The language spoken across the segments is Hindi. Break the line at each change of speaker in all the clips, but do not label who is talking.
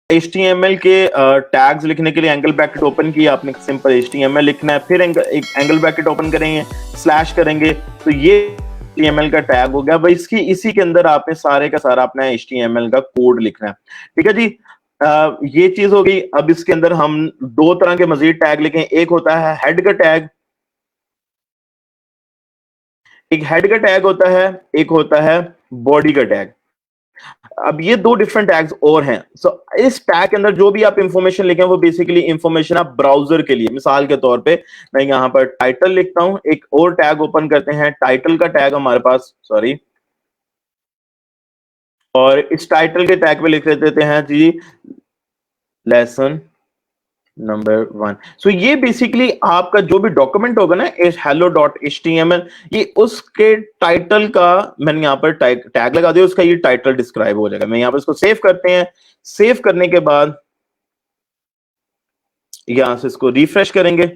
HTML के टैग्स लिखने के लिए एंगल ब्रैकेट ओपन किया आपने, सिंपल HTML लिखना है, फिर एक एंगल ब्रैकेट ओपन करेंगे, स्लैश करेंगे, तो ये HTML का टैग हो गया भाई। इसी के अंदर आपने सारे का सारा अपना HTML का कोड लिखना है। ठीक है जी, ये चीज हो गई। अब इसके अंदर हम दो तरह के मजीद टैग लिखें, एक होता है हेड का टैग, एक हेड का टैग होता है, एक होता है बॉडी का टैग। अब ये दो डिफरेंट टैग्स और हैं। सो इस टैग के अंदर जो भी आप इंफॉर्मेशन लिखें वो बेसिकली इंफॉर्मेशन आप ब्राउजर के लिए, मिसाल के तौर पे मैं यहां पर टाइटल लिखता हूं, एक और टैग ओपन करते हैं, टाइटल का टैग हमारे पास, सॉरी, और इस टाइटल के टैग पे लिख देते हैं जी लेसन नंबर 1। सो ये बेसिकली आपका जो भी डॉक्यूमेंट होगा ना, इस hello.html, ये उसके टाइटल का मैंने यहाँ पर टैग लगा दिया, उसका ये टाइटल डिस्क्राइब हो जाएगा। मैं यहाँ पर इसको सेव करते हैं, सेव करने के बाद यहां से इसको रिफ्रेश करेंगे।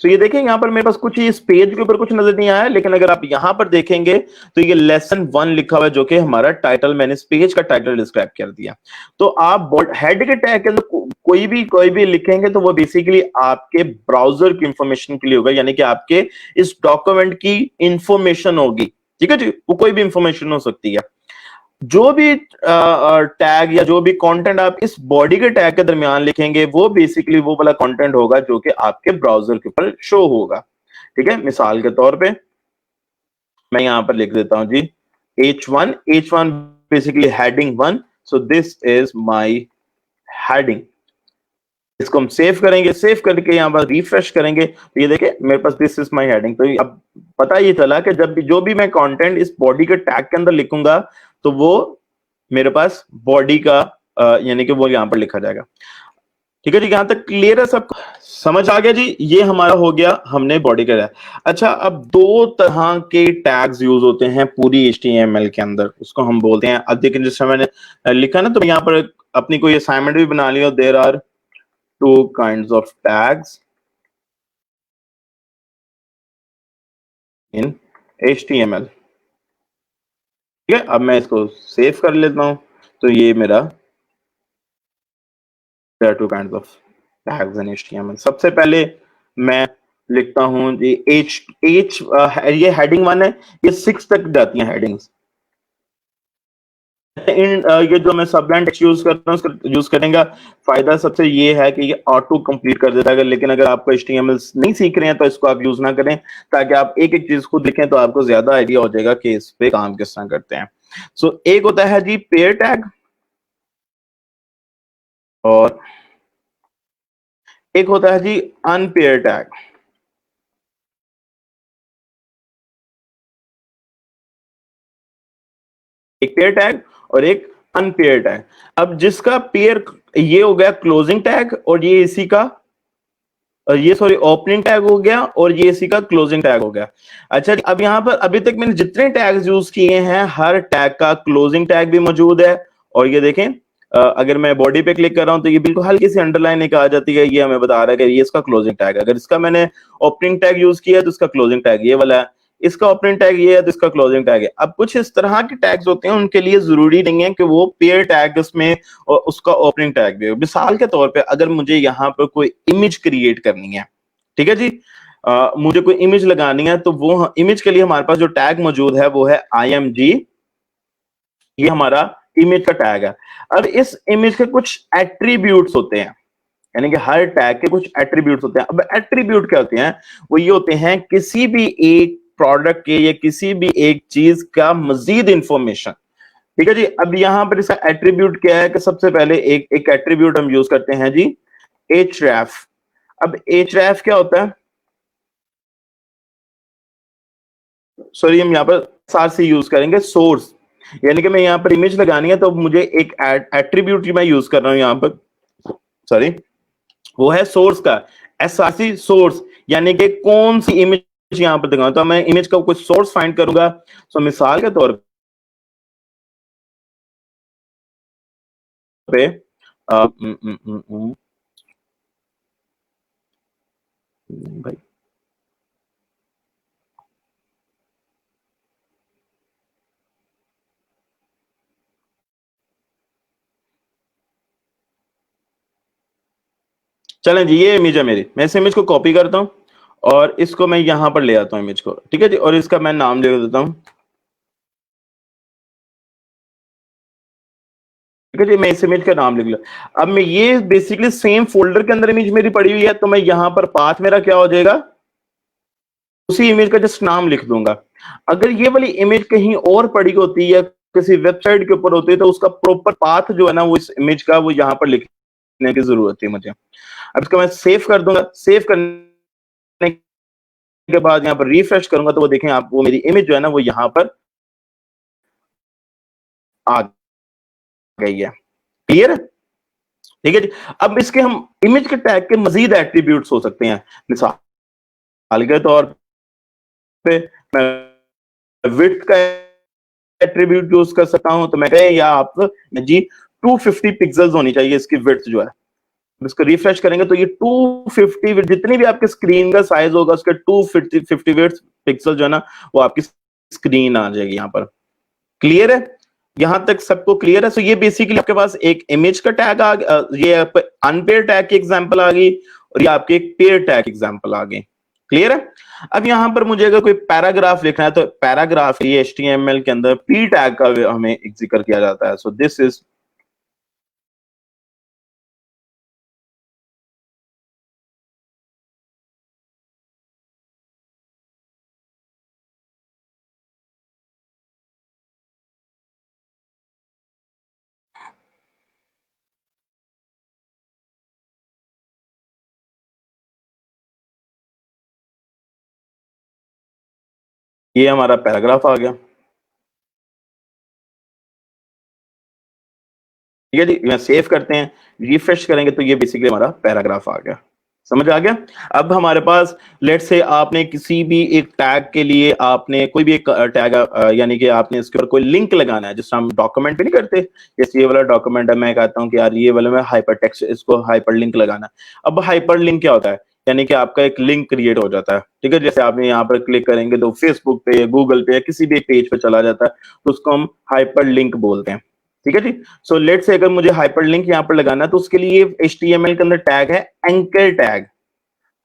तो ये देखें यहाँ पर मेरे पास कुछ इस पेज के ऊपर कुछ नजर नहीं आया, लेकिन अगर आप यहां पर देखेंगे तो ये लेसन 1 लिखा हुआ है, जो कि हमारा टाइटल, मैंने इस पेज का टाइटल डिस्क्राइब कर दिया। तो आप हेड के टैग के अंदर कोई भी लिखेंगे तो वो बेसिकली आपके ब्राउजर की इंफॉर्मेशन के लिए होगा, यानी कि आपके इस डॉक्यूमेंट की इंफॉर्मेशन होगी। ठीक है जी, वो कोई भी इंफॉर्मेशन हो सकती है। जो भी टैग या जो भी कंटेंट आप इस बॉडी के टैग के दरमियान लिखेंगे वो बेसिकली वो वाला कंटेंट होगा जो कि आपके ब्राउजर के ऊपर शो होगा। ठीक है, मिसाल के तौर पे मैं यहां पर लिख देता हूं जी H1 basically heading 1, so this is my heading. इसको हम सेव करेंगे, सेव करके यहां पर रिफ्रेश करेंगे तो ये देखें मेरे पास दिस इज माय हेडिंग। तो अब पता ये चला कि जब भी जो भी मैं कंटेंट इस बॉडी के टैग के अंदर लिखूंगा तो वो मेरे पास बॉडी का यानी कि वो यहां पर लिखा जाएगा। ठीक है जी, यहां तक क्लियर है सबको, समझ आ गया जी? ये हमारा हो गया, हमने बॉडी का। अच्छा, अब दो तरह के टैग्स यूज होते हैं पूरी HTML के अंदर, उसको हम बोलते हैं, अब देखिए जैसे मैंने लिखा ना, तो यहाँ पर अपनी कोई असाइनमेंट भी बना लिया, there are two kinds of tags in HTML। ठीक है, अब मैं इसको सेव कर लेता हूं, तो ये मेरा there are two kinds of tags in HTML। सबसे पहले मैं लिखता हूं जी एच ये हेडिंग 1 है, ये 6 तक जाती हैं हेडिंग्स। ये जो मैं सबलाइन टेक्स्ट यूज करता हूँ उसका यूज करने का फायदा सबसे ये है कि ये ऑटो कंप्लीट कर देता है। लेकिन अगर आपको HTML नहीं सीख रहे हैं तो इसको आप यूज ना करें, ताकि आप एक एक चीज खुद लिखें तो आपको ज्यादा आइडिया हो जाएगा कि इस पे काम किस तरह करते हैं। सो एक होता है जी पेयर टैग, और एक होता है जी अनपेयर टैग। एक पेयर टैग और एक अनपेयर टैग। अब जिसका पेयर, ये हो गया क्लोजिंग टैग, और ये इसी का, ये सॉरी ओपनिंग टैग हो गया, और ये इसी का क्लोजिंग टैग हो गया। अच्छा, अब यहां पर अभी तक मैंने जितने टैग्स यूज किए हैं हर टैग का क्लोजिंग टैग भी मौजूद है। और ये देखें, अगर मैं बॉडी पे क्लिक कर रहा हूं तो ये बिल्कुल हल्की सी अंडरलाइन एक आ जाती है, ये हमें बता रहा है कि ये इसका क्लोजिंग टैग है। अगर इसका मैंने ओपनिंग टैग यूज किया है तो इसका क्लोजिंग टैग ये वाला है, इसका ओपनिंग टैग ये है तो इसका क्लोजिंग टैग है। अब कुछ इस तरह के टैग्स होते हैं, उनके लिए जरूरी नहीं है कि वो पेयर टैग में और उसका ओपनिंग टैग भी हो। मिसाल के तौर पे अगर मुझे यहाँ पर कोई इमेज क्रिएट करनी है, ठीक है जी, मुझे कोई इमेज लगानी है, तो वो इमेज के लिए हमारे पास जो टैग मौजूद है वो है IMG, ये हमारा इमेज का टैग है। अब इस इमेज के कुछ एट्रीब्यूट्स होते हैं, यानी कि हर टैग के कुछ एट्रीब्यूट्स होते हैं। अब एट्रीब्यूट क्या होते हैं? वो ये होते हैं किसी भी एक प्रोडक्ट के या किसी भी एक चीज का मजीद इंफॉर्मेशन। ठीक है जी, अब यहां पर इसका एट्रीब्यूट क्या है कि सबसे पहले एक एक एट्रीब्यूट हम यूज करते हैं जी href। अब href क्या होता है? सॉरी, हम यहाँ पर सार से यूज करेंगे सोर्स, यानी कि मैं यहाँ पर इमेज लगानी है तो मुझे एक एट्रीब्यूट मैं यूज कर रहा हूं यहाँ पर, सॉरी, वो है सोर्स का, SRC सोर्स, यानी कि कौन सी इमेज यहाँ पर दिखाऊं, तो मैं इमेज का कोई सोर्स फाइंड करूंगा। तो मिसाल के तौर पे भाई, चलें जी, ये इमेज है मेरी, मैं इस इमेज को कॉपी करता हूं और इसको मैं यहां पर ले आता हूं इमेज को, ठीक है जी, और इसका मैं नाम दे देता हूं, ठीक है जी, मैं इस इमेज का नाम लिख लिया। अब मैं ये बेसिकली सेम फोल्डर के अंदर इमेज मेरी पड़ी हुई है, तो मैं यहां पर पाथ मेरा क्या हो जाएगा, उसी इमेज का जस्ट नाम लिख दूंगा। अगर ये वाली इमेज कहीं और पड़ी होती है, किसी वेबसाइट के ऊपर होती है, तो उसका प्रॉपर पाथ जो है ना वो इस इमेज का, वो यहां पर लिखने की जरूरत है मुझे। अब इसको मैं सेव कर दूंगा, सेव करने के बाद यहाँ पर रिफ्रेश करूंगा तो वो देखें आप, वो मेरी इमेज जो है ना वो यहाँ पर आ गई है। क्लियर है? ठीक है जी। अब इसके हम इमेज के टैग के मजीद एट्रीब्यूट्स हो सकते हैं। मिसाल के तौर पे मैं विड्थ का एट्रीब्यूट यूज कर सकता हूं, तो मैं कहे या आप जी 250 पिक्सल्स होनी चाहिए इसकी विड्थ जो है। इसको रिफ्रेश करेंगे तो ये 250 जितनी भी आपके स्क्रीन का साइज होगा उसके 250 पिक्सल जो है ना वो आपकी स्क्रीन आ जाएगी यहाँ पर। क्लियर है? यहां तक सबको क्लियर है? सो ये बेसिकली आपके पास एक इमेज का टैग आ गया, ये अनपेयर टैग की एग्जांपल आ गई, और ये आपके एक पेयर टैग एग्जांपल आ गई। क्लियर है? अब यहां पर मुझे अगर कोई पैराग्राफ लिखना है तो पैराग्राफ ये HTML के अंदर p टैग का हमें जिक्र किया जाता है। सो दिस इज, ये हमारा पैराग्राफ आ गया। ठीक है जी, यहाँ सेव करते हैं, रिफ्रेश करेंगे तो ये बेसिकली हमारा पैराग्राफ आ गया। समझ आ गया? अब हमारे पास लेट्स से आपने किसी भी एक टैग के लिए आपने कोई भी एक टैग यानी कि आपने इसके ऊपर कोई लिंक लगाना है, जिससे हम डॉक्यूमेंट पे नहीं करते, जैसे ये वाला डॉक्यूमेंट है, मैं कहता हूँ कि यार ये वाला में हाइपर टेक्स्ट, इसको हाइपर लिंक लगाना है। अब हाइपर लिंक क्या होता है? यानी कि आपका एक लिंक क्रिएट हो जाता है, ठीक है, जैसे आपने यहाँ पर क्लिक करेंगे तो फेसबुक पे या गूगल पे या किसी भी पेज पे चला जाता है, तो उसको हम हाइपर लिंक बोलते हैं। ठीक है जी। सो लेट से अगर मुझे हाइपरलिंक यहां पर लगाना है तो उसके लिए HTML के अंदर टैग है एंकर टैग।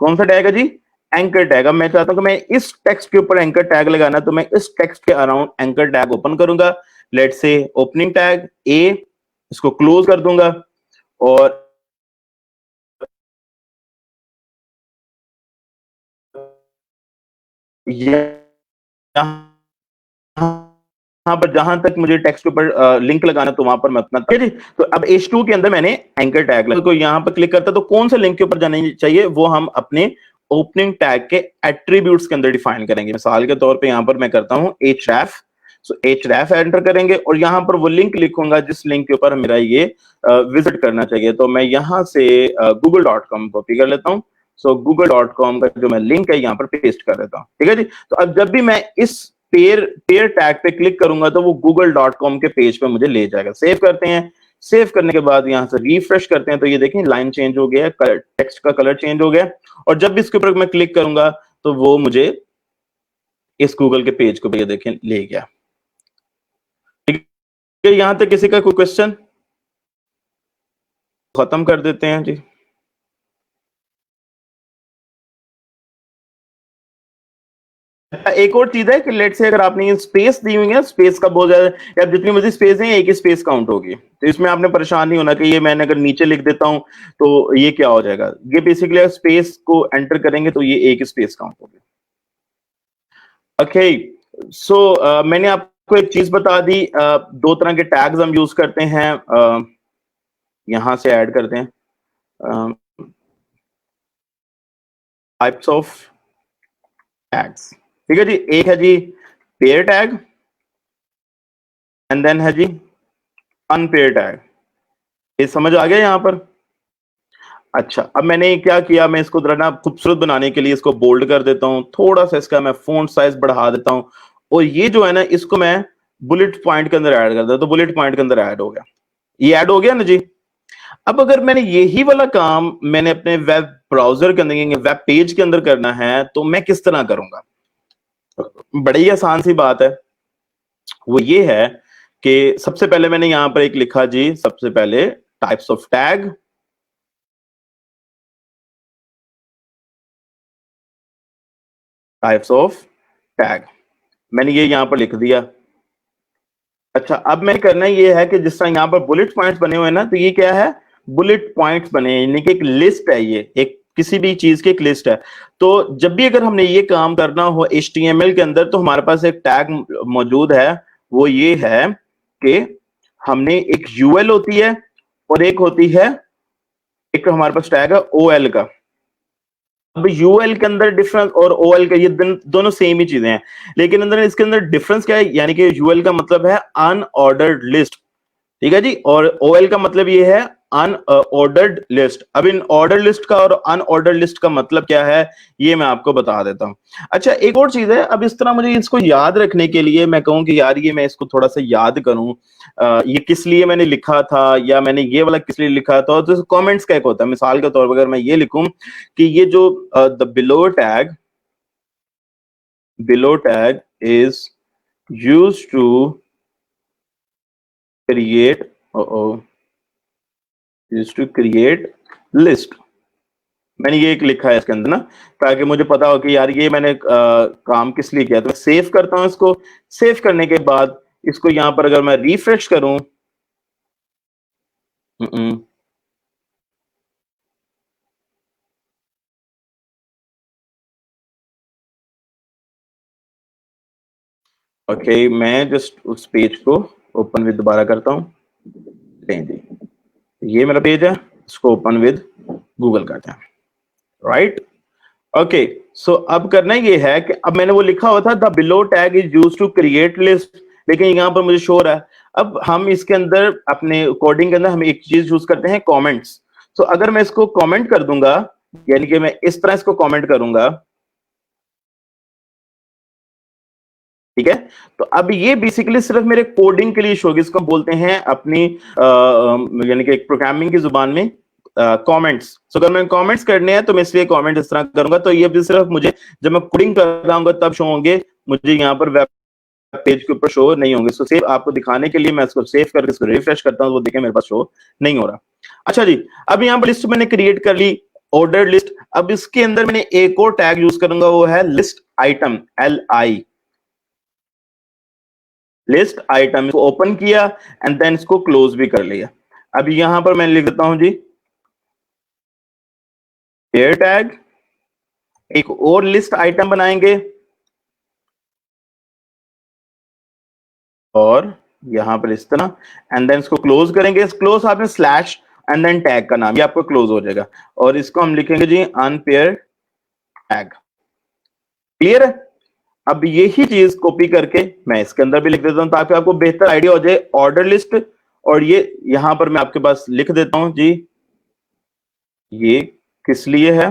कौन सा टैग है जी? Anchor tag. अब मैं चाहता हूं कि मैं इस टेक्स्ट के ऊपर एंकर टैग लगाना, तो मैं इस टेक्स्ट के अराउंड एंकर टैग ओपन करूंगा। लेट से ओपनिंग टैग ए, इसको क्लोज कर दूंगा, और यहाँ पर जहां तक मुझे टेक्स्ट के ऊपर लिंक लगाना तो वहां पर मैं अपना, ठीक है जी। तो अब H2 के अंदर मैंने एंकर टैग लगा, तो यहाँ पर क्लिक करता तो कौन से लिंक के ऊपर जाना चाहिए वो हम अपने ओपनिंग टैग के एट्रीब्यूट्स के अंदर डिफाइन करेंगे। मिसाल के तौर पे यहाँ पर मैं करता हूँ href, सो href एंटर करेंगे और यहाँ पर वो लिंक लिखूंगा जिस लिंक के ऊपर मेरा ये विजिट करना चाहिए। तो मैं यहाँ से google.com कॉपी कर लेता हूँ। सो google.com का जो मैं लिंक है यहाँ पर पेस्ट कर देता हूँ। ठीक है जी। तो अब जब भी मैं इस पेयर पेयर टैग पे क्लिक करूंगा तो वो google.com के पेज पे मुझे ले जाएगा। सेव करते हैं, सेव करने के बाद यहां से रिफ्रेश करते हैं तो ये देखें लाइन चेंज हो गया, टेक्स्ट का कलर चेंज हो गया, और जब भी इसके ऊपर मैं क्लिक करूंगा तो वो मुझे इस गूगल के पेज को भी ये देखें ले गया। ठीक है, यहां तक किसी का कोई क्वेश्चन? खत्म कर देते हैं जी। एक और चीज है कि लेट से अगर आपने ये स्पेस दी हुई है, स्पेस का बहुत ज्यादा, या जितनी मर्जी स्पेस है एक ही स्पेस काउंट होगी, तो इसमें आपने परेशान नहीं होना कि ये मैंने अगर नीचे लिख देता हूं तो ये क्या हो जाएगा। ये बेसिकली स्पेस को एंटर करेंगे तो ये एक स्पेस काउंट होगी। ओके, सो मैंने आपको एक चीज बता दी, दो तरह के टैग्स हम यूज करते हैं, यहां से ऐड करते हैं टाइप्स ऑफ टैग्स। ठीक है जी, एक है जी पेयर टैग, एंड देन है जी अनपेयर टैग। ये समझ आ गया यहां पर? अच्छा, अब मैंने क्या किया, मैं इसको जरा ना खूबसूरत बनाने के लिए इसको बोल्ड कर देता हूं, थोड़ा सा इसका मैं फॉन्ट साइज बढ़ा देता हूं, और ये जो है ना इसको मैं बुलेट पॉइंट के अंदर ऐड कर देता, तो बुलेट पॉइंट के अंदर ऐड हो गया। ये ऐड हो गया ना जी। अब अगर मैंने यही वाला काम मैंने अपने वेब ब्राउजर के अंदर, वेब पेज के अंदर करना है तो मैं किस तरह करूंगा? बड़ी आसान सी बात है, वो ये है कि सबसे पहले मैंने यहां पर एक लिखा जी, सबसे पहले types of tag, types of tag, मैंने ये यहां पर लिख दिया। अच्छा, अब मैं करना ये है कि जिस तरह यहाँ पर बुलेट पॉइंट्स बने हुए हैं ना, तो ये क्या है, बुलेट पॉइंट्स बने हैं, यानी कि एक लिस्ट है, ये एक किसी भी चीज की एक लिस्ट है। तो जब भी अगर हमने ये काम करना हो HTML के अंदर, तो हमारे पास एक टैग मौजूद है, वो ये है कि हमने एक UL होती है और एक होती है, एक हमारे पास टैग है OL का। अब यूएल के अंदर डिफरेंस और ओएल का, ये दोनों सेम ही चीजें हैं, लेकिन अंदर इसके अंदर डिफरेंस क्या है, यानी कि यूएल का मतलब है अनऑर्डर्ड लिस्ट, ठीक है जी, और ओएल का मतलब ये है अनऑर्डर्ड लिस्ट। अब इन ऑर्डर लिस्ट का और अनऑर्डर्ड लिस्ट का मतलब क्या है, ये मैं आपको बता देता हूं। अच्छा, एक और चीज है, अब इस तरह मुझे इसको याद रखने के लिए मैं कहूं कि यार ये मैं इसको थोड़ा सा याद करूं, ये किस लिए मैंने लिखा था, या मैंने ये वाला किस लिए लिखा था, तो कमेंट्स का एक होता है, मिसाल के तौर पर अगर मैं ये लिखूं कि ये जो the below tag is used to create list, मैंने ये एक लिखा है इसके अंदर ना, ताकि मुझे पता हो कि यार ये मैंने काम किस लिए किया। तो मैं सेव करता हूं इसको, सेव करने के बाद इसको यहां पर अगर मैं रिफ्रेश करूं, ओके, मैं जस्ट उस पेज को ओपन विद दोबारा करता हूं, जी, ये मेरा पेज है, इसको ओपन विद गूगल करते हैं, राइट। ओके, सो अब करना ये है कि अब मैंने वो लिखा हुआ था the below tag is used to create list, लेकिन यहां पर मुझे शो हो रहा है। अब हम इसके अंदर अपने कोडिंग के अंदर हम एक चीज यूज करते हैं, कमेंट्स। सो अगर मैं इसको कमेंट कर दूंगा, यानी कि मैं इस तरह इसको कमेंट करूंगा, ठीक है, तो अब ये बेसिकली सिर्फ मेरे कोडिंग के लिए शो होगी, इसको बोलते हैं अपनी यानी कि एक प्रोग्रामिंग की जुबान में कमेंट्स। सो अगर मैं कमेंट्स करने हैं तो मैं इसलिए कमेंट इस तरह करूंगा, तो ये भी सिर्फ मुझे जब मैं कोडिंग कर रहा हूँ तब शो होंगे, मुझे यहाँ पर वेब पेज के ऊपर शो नहीं होंगे। सो सेव आपको दिखाने के लिए मैं इसको सेव करके इसको रिफ्रेश करता हूँ, वो देखें मेरे पास शो नहीं हो रहा। अच्छा जी, अब यहाँ पर लिस्ट मैंने क्रिएट कर ली, ऑर्डर लिस्ट। अब इसके अंदर मैंने एक और टैग यूज करूंगा, वो है list item, LI, list item. इसको ओपन किया एंड देन इसको क्लोज भी कर लिया। अब यहां पर मैं लिख देता हूं जी एयर टैग, एक और लिस्ट आइटम बनाएंगे, और यहां पर इस तरह, एंड देन इसको क्लोज करेंगे। क्लोज आपने स्लैश एंड देन टैग का नाम, ये आपको क्लोज हो जाएगा, और इसको हम लिखेंगे जी अनपेयर टैग। क्लियर है? अब यही चीज कॉपी करके मैं इसके अंदर भी लिख देता हूं, ताकि आपको बेहतर आइडिया हो जाए ऑर्डर लिस्ट। और ये यहां पर मैं आपके पास लिख देता हूं जी, ये किस लिए है,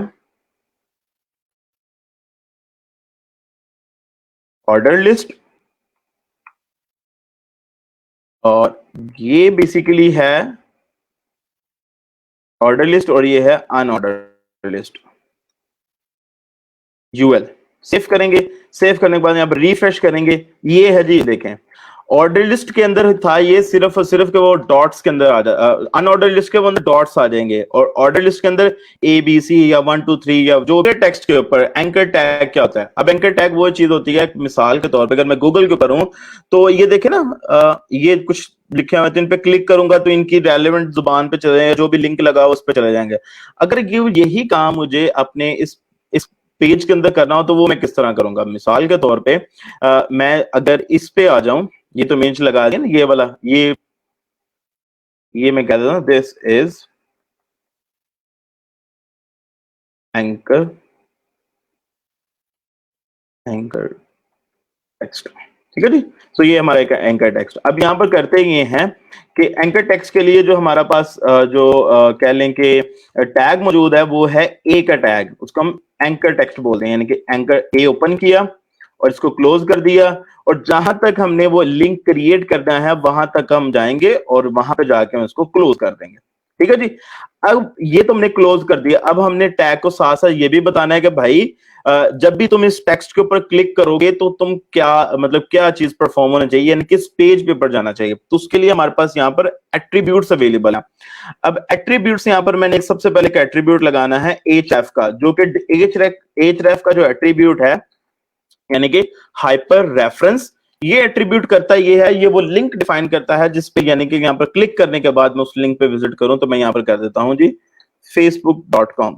ऑर्डर लिस्ट, और ये बेसिकली है ऑर्डर लिस्ट, और ये है अनऑर्डर लिस्ट, UL। सेव करेंगे, सेव करने के बाद यहाँ पर रिफ्रेश करेंगे, ये है जी, देखें ऑर्डर लिस्ट के अंदर था ये सिर्फ और सिर्फ के वो डॉट्स के अंदर आ जा, अनऑर्डर लिस्ट के अंदर डॉट्स आ जाएंगे, और ऑर्डर लिस्ट के अंदर ABC या 1 2 3 या जो भी टेक्स्ट के ऊपर एंकर टैग क्या होता है। अब एंकर टैग वो चीज होती है, मिसाल के तौर पर अगर मैं गूगल के ऊपर हूं, तो ये देखे ना, ये कुछ लिखे हुए, तो इन पे क्लिक करूंगा तो इनकी रेलेवेंट जुबान पे चले जाएंगे, जो भी लिंक लगा उस पर चले जाएंगे। अगर यही काम मुझे अपने इस पेज के अंदर करना हो, तो वो मैं किस तरह करूंगा। मिसाल के तौर पे मैं अगर इस पे आ जाऊं, ये तो इमेज लगा दिया ना, ये वाला, ये मैं कह देता हूं दिस इज एंकर टेक्स्ट, ठीक है जी। तो ये हमारा एक एंकर टेक्स्ट। अब यहाँ पर करते ये हैं कि एंकर टेक्स्ट के लिए जो हमारा पास जो कह लें कि टैग मौजूद है, वो है ए का टैग, उसको हम एंकर टेक्स्ट बोलते हैं, यानी कि एंकर ए ओपन किया और इसको क्लोज कर दिया, और जहां तक हमने वो लिंक क्रिएट करना है वहां तक हम जाएंगे और वहां पे जाके हम इसको क्लोज कर देंगे, ठीक है जी। अब ये तो हमने क्लोज कर दिया, अब हमने टैग को साथ साथ ये भी बताना है कि भाई जब भी तुम इस टेक्स्ट के ऊपर क्लिक करोगे तो तुम क्या, मतलब क्या चीज परफॉर्म होना चाहिए, यानी किस पेज पे ऊपर जाना चाहिए। तो उसके लिए हमारे पास यहाँ पर एट्रीब्यूट्स अवेलेबल है। अब एट्रीब्यूट्स यहाँ पर मैंने सबसे पहले एक एट्रीब्यूट लगाना है href का, जो कि href का जो एट्रीब्यूट है, यानी कि हाइपर रेफरेंस ये एट्रीब्यूट करता ये है, ये वो लिंक डिफाइन करता है जिस पे यानी कि यहां पर क्लिक करने के बाद मैं उस लिंक पे विजिट करूं, तो मैं यहां पर कर देता हूं जी facebook.com।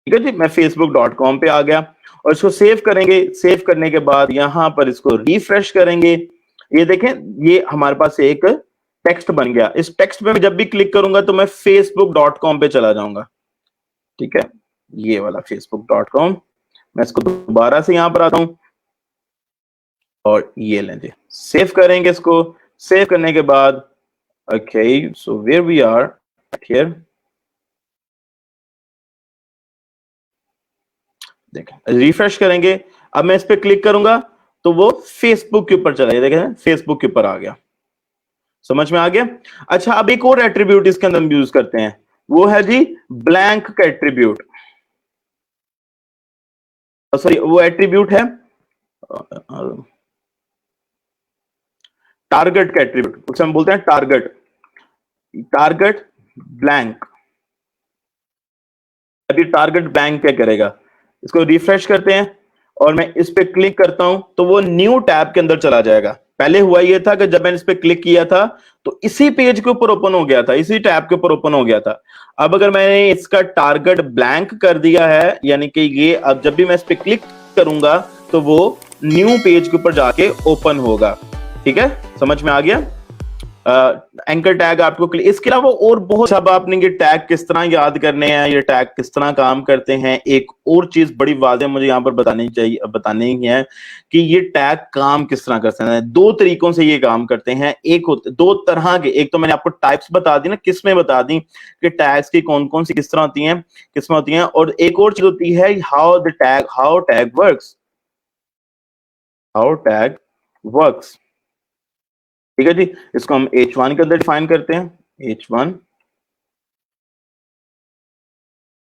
ठीक है जी, मैं facebook.com पे आ गया और इसको सेव करेंगे। सेव करने के बाद यहां पर इसको रिफ्रेश करेंगे। ये देखें, ये हमारे पास एक टेक्स्ट बन गया। इस टेक्स्ट पे मैं जब भी क्लिक करूंगा तो मैं facebook.com पे चला जाऊंगा। ठीक है, ये वाला facebook.com। मैं इसको दोबारा से यहां पर आता हूं और ये लें जी, सेव करेंगे इसको। सेव करने के बाद okay, so where we are here, देखें रिफ्रेश करेंगे। अब मैं इस पे क्लिक करूंगा तो वो फेसबुक के ऊपर चला गया। देखें फेसबुक के ऊपर आ गया, समझ में आ गया। अच्छा, अब एक और एट्रीब्यूट इसके अंदर हम यूज करते हैं, वो है जी ब्लैंक का एट्रीब्यूट। सॉरी, वो एट्रीब्यूट है टारगेट का एट्रीब्यूट, उसे हम बोलते हैं टारगेट। Target blank. अभी टारगेट ब्लैंक क्या करेगा, इसको रिफ्रेश करते हैं और मैं इस पे क्लिक करता हूं तो वो न्यू टैब के अंदर चला जाएगा। पहले हुआ ये था कि जब मैंने इस पे क्लिक किया था तो इसी पेज के ऊपर ओपन हो गया था, इसी टैब के ऊपर ओपन हो गया था। अब अगर मैंने इसका टारगेट ब्लैंक कर दिया है, यानी कि ये अब जब भी मैं इस पे क्लिक करूंगा तो वो न्यू पेज के ऊपर जाके ओपन होगा। ठीक है, समझ में आ गया। एंकर टैग आपको, इसके अलावा और बहुत सब आपने ये टैग किस तरह याद करने हैं, ये टैग किस तरह काम करते हैं। एक और चीज बड़ी वाज़ेह मुझे यहाँ पर बतानी है कि ये टैग काम किस तरह करते हैं। दो तरीकों से ये काम करते हैं, दो तरह के। एक तो मैंने आपको टाइप्स बता दी ना, किस्में बता दी कि टैग्स की कौन कौन सी किस तरह होती हैं, किस्में होती हैं। और एक और चीज होती है how tag works, how tag works. ठीक है जी, इसको हम H1 के अंदर डिफाइन करते हैं। H1,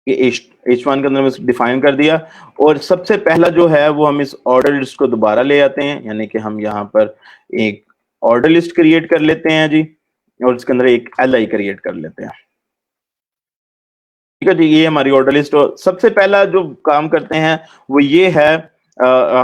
ये H1 के अंदर में डिफाइन कर दिया। और सबसे पहला जो है वो हम इस ऑर्डर लिस्ट को दोबारा ले आते हैं, यानी कि हम यहाँ पर एक ऑर्डर लिस्ट क्रिएट कर लेते हैं जी, और इसके अंदर एक LI क्रिएट कर लेते हैं। ठीक है जी, ये हमारी ऑर्डर लिस्ट। और सबसे पहला जो काम करते हैं वो ये है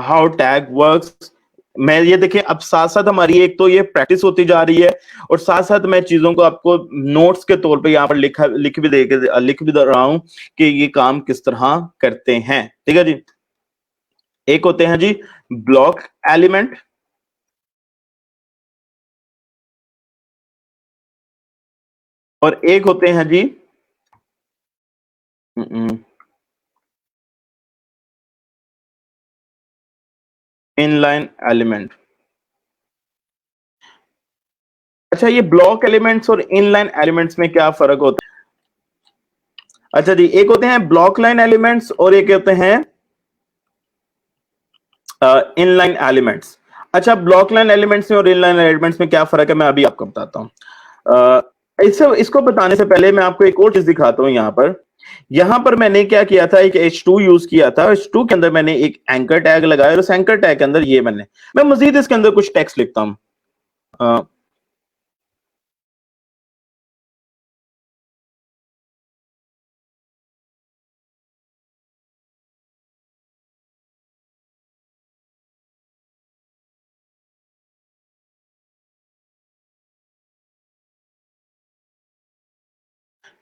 हाउ टैग वर्क्स। मैं ये देखिए, अब साथ साथ हमारी एक तो ये प्रैक्टिस होती जा रही है और साथ साथ मैं चीजों को आपको नोट्स के तौर पे यहाँ पर लिख भी दे रहा हूं कि ये काम किस तरह करते हैं। ठीक है जी, एक होते हैं जी ब्लॉक एलिमेंट, और एक होते हैं जी इनलाइन एलिमेंट। अच्छा, ये ब्लॉक एलिमेंट्स और इनलाइन एलिमेंट्स में क्या फर्क होता है? अच्छा जी, एक होते हैं ब्लॉक लाइन एलिमेंट्स और एक होते हैं इनलाइन एलिमेंट्स। अच्छा, ब्लॉक लाइन एलिमेंट्स में और इनलाइन एलिमेंट्स में क्या फर्क है, मैं अभी आपको बताता हूं। इसको बताने से पहले मैं आपको एक और चीज दिखाता हूं। यहां पर मैंने क्या किया था, एक H2 यूज किया था। H2 के अंदर मैंने एक एंकर टैग लगाया और उस एंकर टैग के अंदर मैं मजीद इसके अंदर कुछ टेक्स्ट लिखता हूं।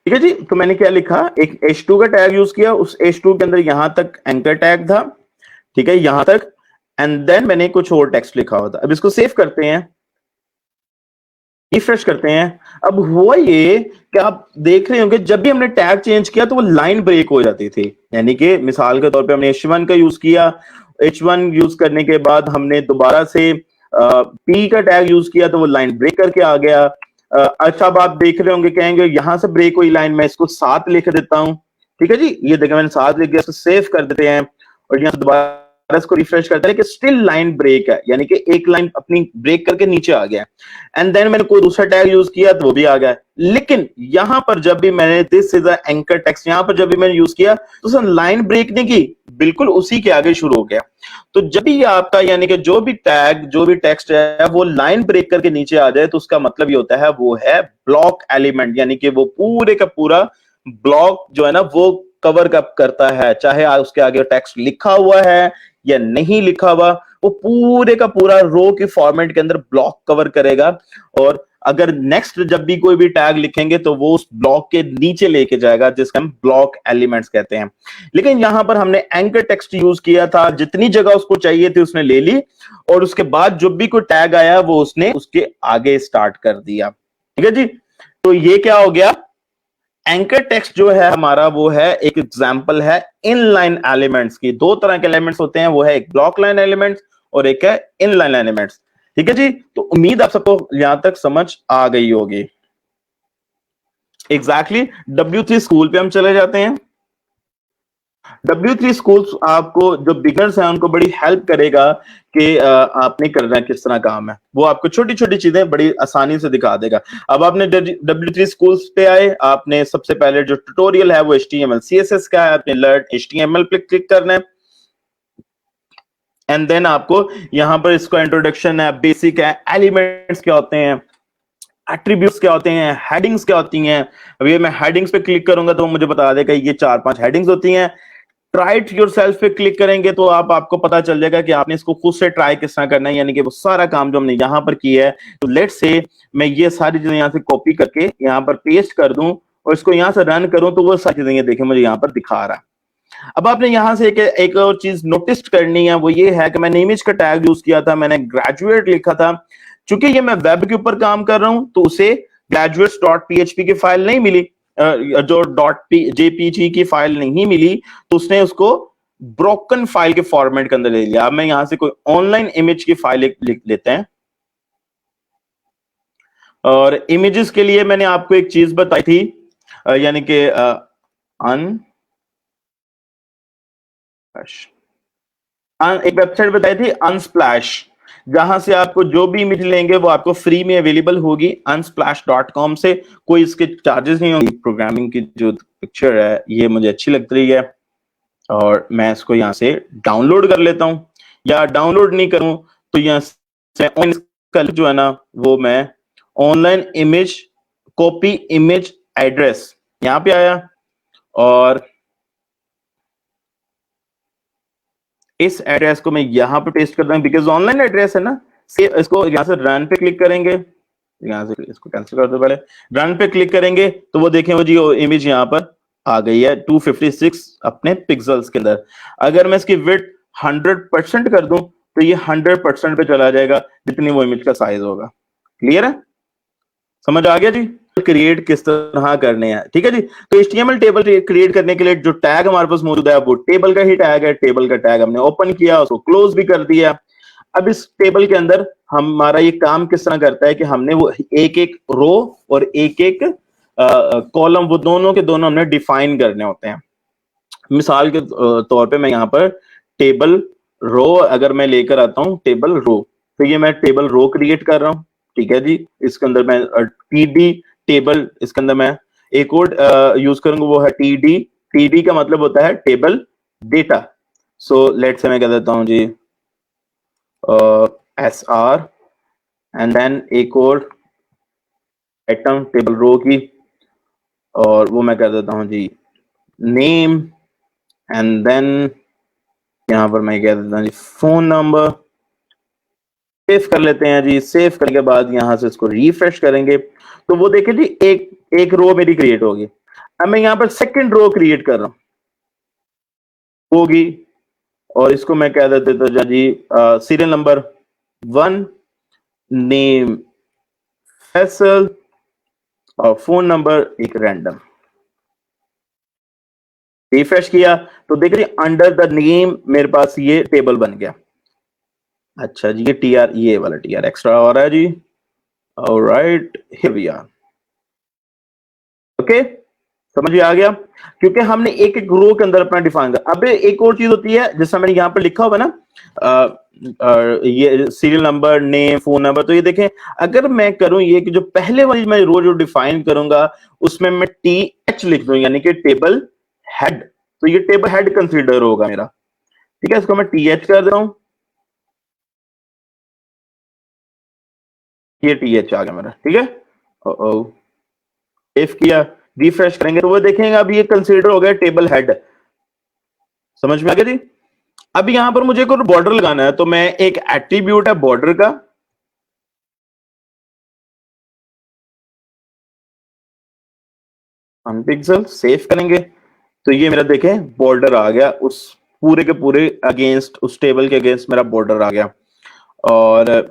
ठीक है जी, तो मैंने क्या लिखा, एक H2 का टैग यूज किया, उस H2 के अंदर यहां तक एंकर टैग था। ठीक है, यहां तक। एंड देन मैंने कुछ और टेक्स्ट लिखा हुआ था। अब इसको सेव करते हैं, रिफ्रेश करते हैं। अब हुआ ये कि आप देख रहे होंगे जब भी हमने टैग चेंज किया तो वो लाइन ब्रेक हो जाती थी। यानी कि मिसाल के तौर पे हमने H1 का यूज किया, H1 यूज करने के बाद हमने दोबारा से P का टैग यूज किया तो वो लाइन ब्रेक करके आ गया। अच्छा, अब आप देख रहे होंगे, कहेंगे यहां से ब्रेक हुई लाइन, मैं इसको 7 लिख देता हूं। ठीक है जी, ये देखिए मैंने 7 लिख दिया, इसको सेव कर देते हैं और यहाँ से दोबारा इसको रिफ्रेश करते हैं कि स्टिल लाइन ब्रेक है, यानी कि एक लाइन अपनी ब्रेक करके नीचे आ गया। एंड देन मैंने कोई दूसरा टैग यूज किया तो वो भी आ गया। लेकिन यहां पर जब भी मैंने this is a anchor text, यहां पर जब भी मैंने यूज किया तो उसने लाइन ब्रेक नहीं की, बिल्कुल उसी के आगे शुरू हो गया। तो जब भी आपका यानी कि जो भी टैग, जो भी टेक्स्ट है वो लाइन ब्रेक करके नीचे आ जाए तो उसका मतलब ये होता है वो है ब्लॉक एलिमेंट, यानी कि वो पूरे का पूरा ब्लॉक जो है ना वो कवर कब करता है, चाहे उसके आगे टेक्स्ट लिखा हुआ है या नहीं लिखा हुआ, वो पूरे का पूरा रो के फॉर्मेट के अंदर ब्लॉक कवर करेगा। और अगर नेक्स्ट जब भी कोई भी टैग लिखेंगे तो वो उस ब्लॉक के नीचे लेके जाएगा, जिसको हम ब्लॉक एलिमेंट्स कहते हैं। लेकिन यहां पर हमने एंकर टेक्स्ट यूज किया था, जितनी जगह उसको चाहिए थी उसने ले ली, और उसके बाद जब भी कोई टैग आया वो उसने उसके आगे स्टार्ट कर दिया। ठीक है जी। तो ये क्या हो गया, एंकर टेक्स्ट जो है हमारा वो है एक एग्जांपल है इनलाइन एलिमेंट्स की। दो तरह के एलिमेंट्स होते हैं, वो है एक ब्लॉक लाइन एलिमेंट्स और एक है इनलाइन एलिमेंट्स। ठीक है जी। तो उम्मीद आप सबको यहां तक समझ आ गई होगी। एग्जैक्टली W3 स्कूल पे हम चले जाते हैं। W3 स्कूल्स आपको जो बिगनर्स हैं उनको बड़ी हेल्प करेगा कि आपने करना है किस तरह काम है, वो आपको छोटी छोटी चीजें बड़ी आसानी से दिखा देगा। अब आपने W3 स्कूल्स पे आए, आपने सबसे पहले जो ट्यूटोरियल है वो HTML CSS का है, आपने लर्न HTML पे क्लिक करना है, एंड देन आपको यहां पर इसका इंट्रोडक्शन है, बेसिक है, एलिमेंट्स क्या होते हैं, एट्रीब्यूट्स क्या होते हैं, हेडिंग्स क्या होती हैं। अभी मैं हेडिंग्स पे क्लिक करूंगा तो मुझे बता देगा ये 4-5 हेडिंग्स होती हैं। ट्राई इट योरसेल्फ पे क्लिक करेंगे तो आपको पता चल जाएगा कि आपने इसको खुद से ट्राई किस तरह करना है, यानी कि वो सारा काम जो हमने यहां पर किया है। तो लेट्स से मैं ये सारी चीजें यहां से कॉपी करके यहां पर पेस्ट कर दूं और इसको यहां से रन करूं तो वो सारी चीजें देखें मुझे यहां पर दिखा रहा है। अब आपने यहां से एक और चीज नोटिस करनी है, वो ये है कि मैंने इमेज का टैग यूज किया था, मैंने ग्रेजुएट लिखा था। चूंकि ये मैं वेब के ऊपर काम कर रहा हूं तो उसे graduates.php की फाइल नहीं मिली, जो .jpg की फाइल नहीं मिली, तो उसने उसको ब्रोकन फाइल के फॉर्मेट के अंदर ले लिया। अब मैं यहां से कोई ऑनलाइन इमेज की फाइल लिख लेते हैं, और इमेजेस के लिए मैंने आपको एक चीज बताई थी, यानी कि एक वेबसाइट बताई थी अनस्प्लैश, जहां से आपको जो भी इमेज लेंगे वो आपको फ्री में अवेलेबल होगी unsplash.com से। कोई इसके चार्जेस नहीं होंगे। प्रोग्रामिंग की जो पिक्चर है ये मुझे अच्छी लग रही है और मैं इसको यहां से डाउनलोड कर लेता हूं, या डाउनलोड नहीं करूं तो यहां से जो है ना वो मैं online image copy image address यहां पे आया, और इस एड्रेस को मैं यहां पे पेस्ट कर दूं बिकॉज ऑनलाइन एड्रेस है ना। इसको यहां से रन पे क्लिक करेंगे, यहां से इसको कैंसिल कर दो, पहले रन पे क्लिक करेंगे तो वो देखें वो जी इमेज यहां पर आ गई है 256 अपने पिक्सल्स के अंदर। अगर मैं इसकी विड्थ 100% कर दूं तो ये 100% पे चला जाएगा जितनी वो इमेज का साइज होगा। क्लियर है, समझ आ गया जी क्रिएट किस तरह करने हैं। ठीक है जी। तो HTML टेबल क्रिएट करने के लिए जो टैग हमारे पास मौजूद है वो टेबल का ही टैग है। टेबल का टैग हमने ओपन किया, उसको क्लोज भी कर दिया। अब इस टेबल के अंदर हमारा ये काम किस तरह करता है कि हमने वो एक एक रो और एक एक कॉलम वो दोनों के दोनों हमने डिफाइन करने होते हैं। मिसाल के तौर पे मैं यहाँ पर टेबल रो अगर मैं लेकर आता हूं टेबल रो, तो ये मैं टेबल रो क्रिएट कर रहा हूं। ठीक है जी। इसके अंदर मैं टीडी टेबल, इसके अंदर मैं एक और यूज करूंगा वो है टीडी। टीडी का मतलब होता है टेबल डेटा। सो लेट से मैं कह देता हूं जी SR एंड देन एक और आइटम टेबल रो की, और वो मैं कह देता हूं जी नेम, एंड देन यहां पर मैं कह देता हूं जी फोन नंबर। सेव कर लेते हैं जी। सेव करने के बाद यहां से इसको रिफ्रेश करेंगे तो वो देखिए जी एक एक रो मेरी क्रिएट होगी। अब मैं यहां पर सेकंड रो क्रिएट कर रहा हूं होगी, और इसको मैं कह देते तो जी सीरियल नंबर 1, नेम फैसल, और फोन नंबर एक रैंडम। रिफ्रेश किया तो देखिए अंडर द नेम मेरे पास ये टेबल बन गया। अच्छा जी, ये TR, ये वाला TR एक्स्ट्रा हो रहा है जी। Alright, here we are. Okay, समझ में आ गया, क्योंकि हमने एक एक रो के अंदर अपना डिफाइन किया। अब एक और चीज होती है जैसा मैंने यहां पर लिखा हुआ ना, ये serial number, name, phone number. तो ये देखें अगर मैं करूं ये कि जो पहले वाली मैं रो जो डिफाइन करूंगा उसमें मैं TH लिख दूं, यानी कि टेबल हेड, तो ये टेबल हेड कंसीडर होगा मेरा। ठीक है, इसको मैं TH कर दे रहा हूं, ये TH आ गया मेरा। ठीक है, सेव किया, रिफ्रेश करेंगे तो वो देखेंगे अभी ये कंसीडर हो गया टेबल हेड। समझ में आ गया जी? अब यहां पर मुझे कोई बॉर्डर लगाना है, तो मैं एक एट्रीब्यूट है बॉर्डर का, अनपिक्सल सेव करेंगे तो ये मेरा देखें बॉर्डर आ गया, उस पूरे के पूरे अगेंस्ट, उस टेबल के अगेंस्ट मेरा बॉर्डर आ गया। और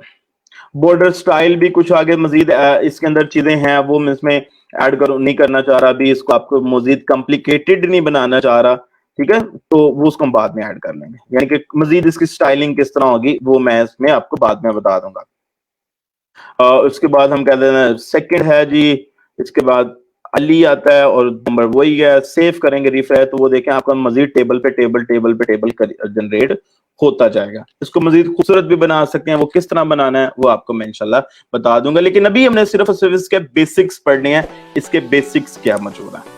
बॉर्डर स्टाइल भी कुछ आगे मजीद इसके अंदर चीजें हैं, वो मैं इसमें ऐड करूं नहीं करना चाह रहा अभी, इसको आपको मजीद कॉम्प्लिकेटेड नहीं बनाना चाह रहा, ठीक है? तो वो उसको हम बाद में ऐड कर लेंगे, यानी कि मजीद इसकी स्टाइलिंग किस तरह होगी वो मैं इसमें आपको बाद में बता दूंगा। उसके बाद हम कहते हैं सेकंड है जी, इसके बाद अली आता है और नंबर वही है, सेव करेंगे रिफ्रेश तो वो देखें आपका मजीद टेबल पे टेबल टेबल पे टेबल जनरेट होता जाएगा। इसको मजीद खूबसूरत भी बना सकते हैं, वो किस तरह बनाना है वो आपको मैं इंशाल्लाह बता दूंगा, लेकिन अभी हमने सिर्फ और सिर्फ इसके बेसिक्स पढ़ने हैं, इसके बेसिक्स क्या मौजूद है।